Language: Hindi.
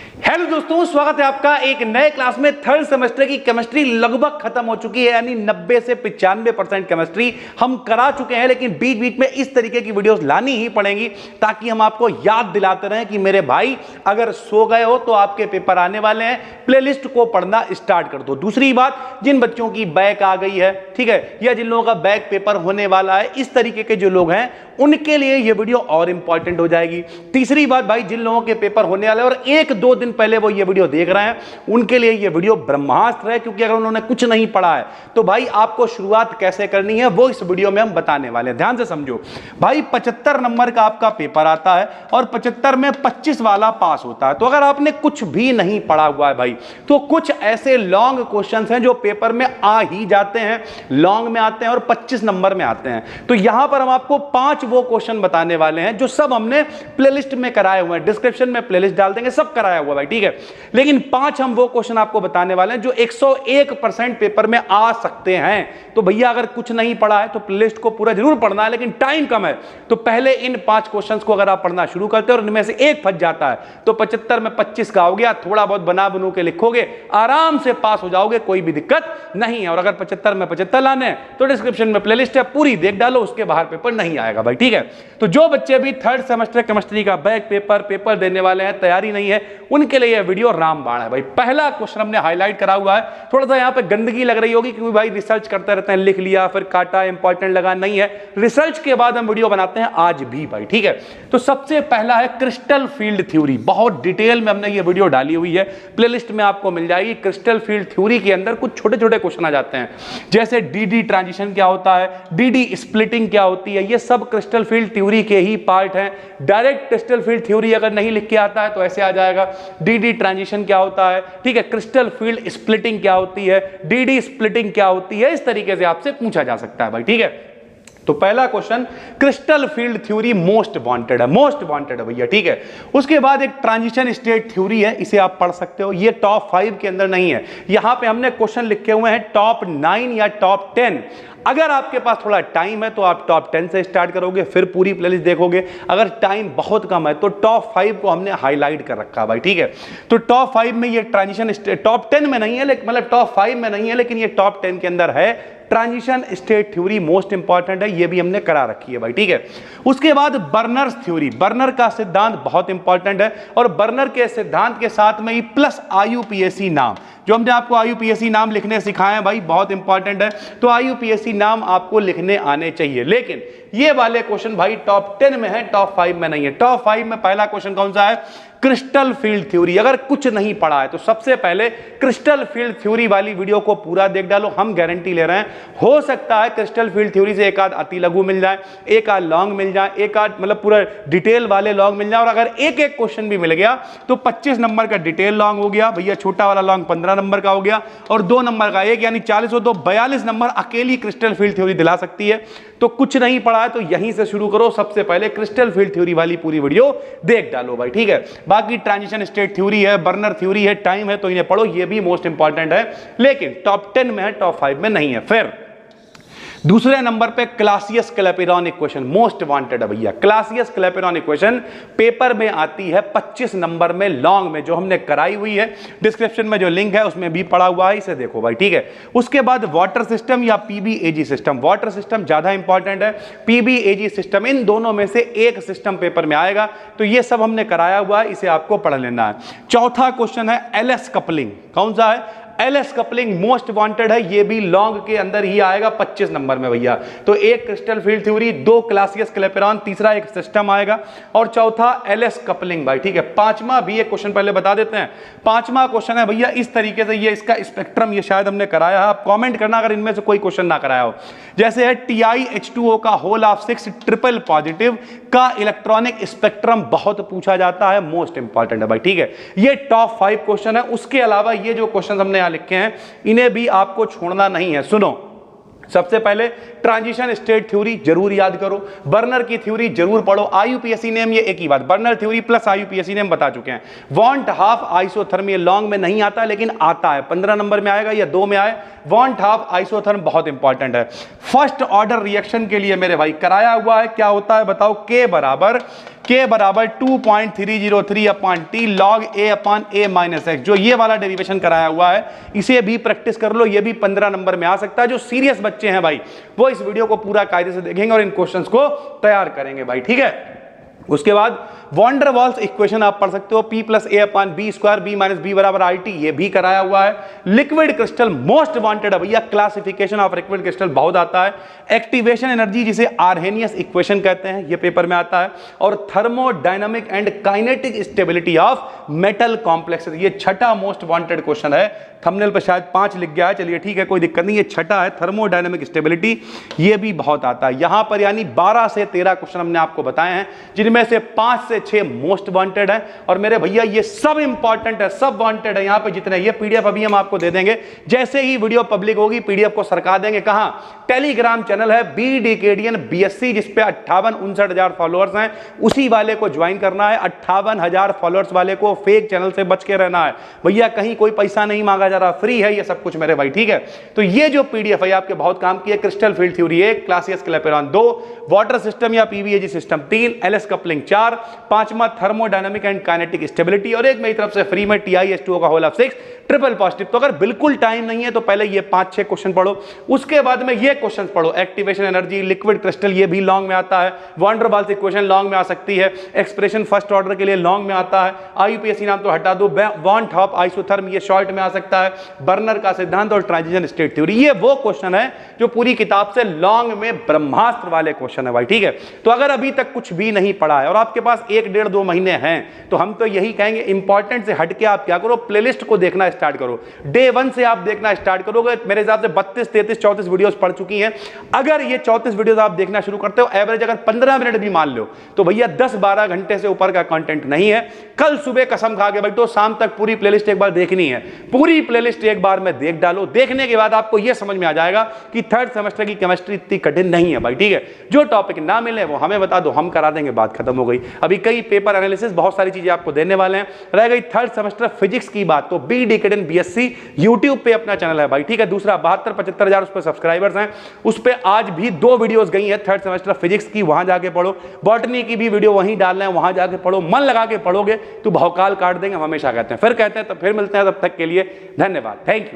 हेलो दोस्तों, स्वागत है आपका एक नए क्लास में। थर्ड सेमेस्टर की केमिस्ट्री लगभग खत्म हो चुकी है, यानी 90 से 95% केमिस्ट्री हम करा चुके हैं, लेकिन बीच बीच में इस तरीके की वीडियोस लानी ही पड़ेंगी ताकि हम आपको याद दिलाते रहें कि मेरे भाई अगर सो गए हो तो आपके पेपर आने वाले हैं, प्लेलिस्ट को पढ़ना स्टार्ट कर दो। दूसरी बात, जिन बच्चों की बैक आ गई है, ठीक है, या जिन लोगों का बैक पेपर होने वाला है, इस तरीके के जो लोग हैं उनके लिए यह वीडियो और इंपॉर्टेंट हो जाएगी। तीसरी बात भाई, जिन लोगों के पेपर होने वाले और एक दो दिन पहले वो ये वीडियो देख रहे हैं उनके लिए ये वीडियो ब्रह्मास्त्र है, क्योंकि अगर उन्होंने कुछ नहीं पढ़ा है तो भाई आपको शुरुआत कैसे करनी है वो इस वीडियो में हम बताने वाले हैं। ध्यान से समझो भाई, 75 नंबर का आपका पेपर आता है और 75 में 25 वाला पास होता है। तो अगर आपने कुछ भी नहीं पढ़ा हुआ है भाई, तो कुछ ऐसे लॉन्ग क्वेश्चंस हैं जो पेपर में आ ही जाते हैं, लॉन्ग में आते हैं और 25 नंबर में आते हैं। तो यहां पर हम आपको 5 वो क्वेश्चन बताने वाले हैं जो सब हमने प्लेलिस्ट में कराए हुए हैं, डिस्क्रिप्शन में प्लेलिस्ट डाल देंगे, सब कराया हुआ भाई, ठीक है। लेकिन 5 हम वो क्वेश्चन आपको बताने वाले हैं जो 101% पेपर में आ सकते हैं। तो भैया अगर कुछ नहीं पढ़ा है तो प्लेलिस्ट को पूरा जरूर पढ़ना है, लेकिन टाइम कम है, तो पहले इन 5 क्वेश्चंस को अगर आप पढ़ना शुरू करते हो और इनमें से एक फंस जाता है तो 75 में 25 का हो गया, थोड़ा बहुत बना बनू के लिखोगे, आराम से पास हो जाओगे, कोई भी दिक्कत नहीं है। और अगर 75 में 75 लाने हैं तो डिस्क्रिप्शन में प्लेलिस्ट है, पूरी देख डालो, उसके बाहर पेपर नहीं आएगा भाई, ठीक है। तो जो बच्चे भी थर्ड सेमेस्टर केमिस्ट्री का बैक पेपर देने वाले हैं, तैयारी नहीं है, उनके लिए यह वीडियो रामबाण है भाई। पहला क्वेश्चन हमने हाईलाइट करा हुआ है, थोड़ा सा यहां पे गंदगी लग रही होगी क्योंकि भाई रिसर्च करते रहते हैं, लिख लिया फिर काटा, इंपॉर्टेंट लगा, नहीं है, रिसर्च के बाद हम वीडियो बनाते हैं आज भी भाई, ठीक है। तो सबसे पहला है क्रिस्टल फील्ड थ्योरी। बहुत डिटेल में हमने ये वीडियो डाली हुई है, प्लेलिस्ट में आपको मिल जाएगी। क्रिस्टल फील्ड थ्योरी के अंदर कुछ छोटे छोटे क्वेश्चन आ जाते हैं, जैसे डी ट्रांजिशन क्या होता है, डी स्प्लिटिंग क्या होती है, ये सब क्रिस्टल फील्ड थ्योरी के ही पार्ट हैं। डायरेक्ट क्रिस्टल फील्ड थ्योरी अगर नहीं लिख के आता है तो ऐसे आ जाएगा, डी ट्रांजिशन क्या होता है, ठीक है, क्रिस्टल फील्ड स्प्लिटिंग क्या होती है, डी स्प्लिटिंग क्या होती है, इस तरीके से आपसे पूछा जा सकता है भाई, ठीक है। तो पहला question crystal field theory most wanted है भैया, ठीक है। उसके बाद एक ट्रांजिशन स्टेट थ्योरी है, इसे आप पढ़ सकते हो, ये टॉप 5 के अंदर नहीं है। यहां पे हमने क्वेश्चन लिखे हुए हैं टॉप 9 या टॉप 10। अगर आपके पास थोड़ा टाइम है तो आप टॉप 10 से स्टार्ट करोगे, फिर पूरी प्लेलिस्ट देखोगे। अगर टाइम बहुत कम है तो टॉप 5 को हमने हाईलाइट कर रखा है भाई, ठीक है। तो टॉप 5 में ये ट्रांजिशन, टॉप 10 में नहीं है, मतलब टॉप 5 में नहीं है, लेकिन ये टॉप 10 के अंदर है। Transition state theory most important है, ये भी हमने करा रखी है भाई, ठीक है। उसके बाद बर्नर्स थ्योरी, बर्नर का सिद्धांत बहुत इंपॉर्टेंट है, और बर्नर के सिद्धांत के साथ में ही प्लस IUPAC नाम, जो हमने आपको IUPAC नाम लिखने सिखाए हैं भाई, बहुत इंपॉर्टेंट है। तो IUPAC नाम आपको लिखने आने चाहिए, लेकिन ये वाले क्वेश्चन भाई टॉप 10 में है, टॉप 5 में नहीं है। टॉप 5 में पहला क्वेश्चन कौन सा है? Crystal field theory. अगर कुछ नहीं पढ़ा है तो सबसे पहले क्रिस्टल फील्ड थ्योरी वाली वीडियो को पूरा देख डालो, हम गारंटी ले रहे हैं, हो सकता है क्रिस्टल फील्ड थ्योरी से एक आध अति लघु मिल जाए, एक आध लॉन्ग मिल जाए, एक आध मतलब पूरा डिटेल वाले लॉन्ग मिल जाए। और अगर एक एक क्वेश्चन भी मिल गया तो 25 नंबर का डिटेल लॉन्ग हो गया भैया, छोटा वाला लॉन्ग 15 नंबर का हो गया, और 2 नंबर का एक, यानी 40 हो तो 42 नंबर अकेली क्रिस्टल फील्ड थ्योरी दिला सकती है। तो कुछ नहीं पढ़ा है तो यहीं से शुरू करो, सबसे पहले क्रिस्टल फील्ड थ्योरी वाली पूरी वीडियो देख डालो भाई, ठीक है। बाकी ट्रांजिशन स्टेट थ्योरी है, बर्नर थ्योरी है, टाइम है तो इन्हें पढ़ो, ये भी मोस्ट इंपॉर्टेंट है, लेकिन टॉप 10 में है, टॉप 5 में नहीं है। फिर दूसरे नंबर पे Clausius Clapeyron equation most wanted है भैया। क्लासियस क्लैपेरॉन इक्वेशन पेपर में आती है 25 नंबर में लॉन्ग में, जो हमने कराई हुई है, डिस्क्रिप्शन में जो लिंक है उसमें भी पढ़ा हुआ है, इसे देखो भाई, ठीक है। उसके बाद वाटर सिस्टम या PBAG सिस्टम, वाटर सिस्टम ज्यादा इंपॉर्टेंट है, PBAG सिस्टम, इन दोनों में से एक सिस्टम पेपर में आएगा, तो ये सब हमने कराया हुआ है, इसे आपको पढ़ लेना है। चौथा क्वेश्चन है LS कपलिंग। कौन सा है? LS कपलिंग मोस्ट वांटेड है, ये भी लॉन्ग के अंदर ही आएगा 25 नंबर में भैया। तो एक crystal field theory, 2 Clausius Clapeyron, तीसरा एक सिस्टम आएगा, और चौथा LS कपलिंग भाई, ठीक है। पांचवा भी एक क्वेश्चन पहले बता देते हैं। पांचवा क्वेश्चन है भैया इस तरीके से, ये इसका स्पेक्ट्रम, ये शायद हमने कराया है, आप कमेंट करना अगर इनमें से कोई क्वेश्चन ना कराया हो। जैसे है TiH2O का होल ऑफ 6 ट्रिपल पॉजिटिव का इलेक्ट्रॉनिक स्पेक्ट्रम बहुत पूछा जाता है, मोस्ट इंपॉर्टेंट है भाई, ठीक है। ये टॉप 5 क्वेश्चन है। उसके अलावा ये जो क्वेश्चन हमने लिखे हैं इन्हें भी आपको छोड़ना नहीं है। सुनो, सबसे पहले ट्रांजिशन स्टेट थ्योरी जरूर याद करो, बर्नर की थ्योरी जरूर पढ़ो, IUPAC नेम ये एक ही बात, burner theory plus IUPAC name बता चुके हैं। वांट हाफ आइसोथर्म, ये लॉन्ग में नहीं आता लेकिन आता है, 15 नंबर में आएगा या 2 में आए। वांट हाफ आइसोथर्म बहुत इंपॉर्टेंट है। फर्स्ट ऑर्डर रिएक्शन के लिए मेरे भाई कराया हुआ है, क्या होता है बताओ? K बराबर k बराबर 2.303 upon T log a upon a minus x, जो ये वाला डेरिवेशन कराया हुआ है इसे भी प्रैक्टिस कर लो, ये भी 15 नंबर में आ सकता है। जो सीरियस बच्चे हैं भाई वो इस वीडियो को पूरा कायदे से देखेंगे और इन क्वेश्चंस को तैयार करेंगे भाई, ठीक है। उसके बाद वॉन्डर वॉल्स इक्वेशन आप पढ़ सकते हो, P plus a upon b square b minus b बराबर आर टी, ये भी कराया हुआ है। लिक्विड क्रिस्टल मोस्ट वांटेड है भैया, क्लासिफिकेशन ऑफ लिक्विड क्रिस्टल बहुत आता है। एक्टिवेशन एनर्जी जिसे आर्हेनियस इक्वेशन कहते हैं, ये पेपर में आता है। और thermodynamic and kinetic stability of metal complexes, ये छठा मोस्ट वांटेड क्वेश्चन है। थंबनेल पर शायद 5 लिख गया है, चलिए ठीक है कोई दिक्कत नहीं, ये छठा है थर्मोडायनामिक स्टेबिलिटी, ये भी बहुत आता है यहां पर। यानी 12 से 13 क्वेश्चन हमने आपको बताए हैं, जिनमें से 5 से 6 मोस्ट वांटेड है। और मेरे भैया ये सब इंपॉर्टेंट है, सब वांटेड है यहां पे जितने। ये पीडीएफ अभी हम आपको दे देंगे, जैसे ही वीडियो पब्लिक होगी पीडीएफ को सरका देंगे। कहां? टेलीग्राम चैनल है बी डिकेडियन बीएससी, जिसपे 58-59 फॉलोअर्स हैं, उसी वाले को ज्वाइन करना है। 58,000 फॉलोअर्स वाले को, फेक चैनल से बच के रहना है भैया, कहीं कोई पैसा नहीं मांगा जा रहा, फ्री है ये सब कुछ मेरे भाई, ठीक है। तो ये जो पीडीएफ है आपके बहुत काम की है। Crystal field theory 1, Clausius Clapeyron 2, water system या पीवीएजी सिस्टम 3, एलएस कपलिंग 4, 5वां थर्मोडायनामिक एंड काइनेटिक स्टेबिलिटी, और एक मेरी तरफ से फ्री में TiS2O का होल ऑफ 6 ट्रिपल पॉजिटिव। तो अगर बिल्कुल टाइम नहीं है तो पहले ये 5-6 क्वेश्चन पढ़ो, उसके बाद में ये क्वेश्चन पढ़ो। एक्टिवेशन एनर्जी, लिक्विड क्रिस्टल, ये भी लॉन्ग में आता है। वॉन्डर वॉल्स इक्वेशन लॉन्ग में आ सकती है। एक्सप्रेशन फर्स्ट ऑर्डर के लिए लॉन्ग में आता है। IUPAC नाम तो हटा दो। वॉन टॉप आइसोथर्म, ये शॉर्ट में आ सकता है। बर्नर का सिद्धांत और ट्रांजिशन स्टेट थ्योरी, ये वो क्वेश्चन है जो पूरी किताब से लॉन्ग में ब्रह्मास्त्र वाले क्वेश्चन है भाई, ठीक है। तो अगर अभी तक कुछ भी नहीं पढ़ा है और आपके पास 1-1.5-2 महीने हैं, तो हम तो यही कहेंगे इंपॉर्टेंट से हटके आप क्या करो, प्लेलिस्ट को देखना स्टार्ट करो। डे 1 से आप देखना स्टार्ट करोगे, मेरे हिसाब से 32, 33, 34 वीडियोस पढ़ चुकी हैं। अगर ये 34 वीडियोस आप देखना शुरू करते हो, एवरेज अगर 15 मिनट भी मान लो, तो भैया 10-12 घंटे से ऊपर का कंटेंट नहीं है। कल सुबह कसम खा के बैठो, शाम तक पूरी प्लेलिस्ट एक बार देखनी है। पूरी प्लेलिस्ट एक बार में देख डालो, देखने के बाद आपको यह समझ में आ जाएगा कि थर्ड सेमेस्टर की केमिस्ट्री इतनी कठिन नहीं है भाई, ठीक है। जो टॉपिक ना मिले वो हमें बता दो, हम करा देंगे, बात खत्म हो गई। अभी कई पेपर एनालिसिस, बहुत सारी चीजें आपको देने वाले हैं। रह गई थर्ड सेमेस्टर फिजिक्स की बात, तो बी डिकेडियन बीएससी यूट्यूब पे अपना चैनल है भाई, ठीक है। दूसरा 72-75 हजार उस पर सब्सक्राइबर्स हैं, उस पर आज भी 2 वीडियोस गई है थर्ड सेमेस्टर फिजिक्स की, वहां जाके पढ़ो। बॉटनी की भी वीडियो वहीं डाल रहे हैं, वहां जाके पढ़ो। मन लगा के पढ़ोगे तो भौकाल काट देंगे, हम हमेशा कहते हैं। फिर कहते हैं तो फिर मिलते हैं, तब तक के लिए धन्यवाद, थैंक यू।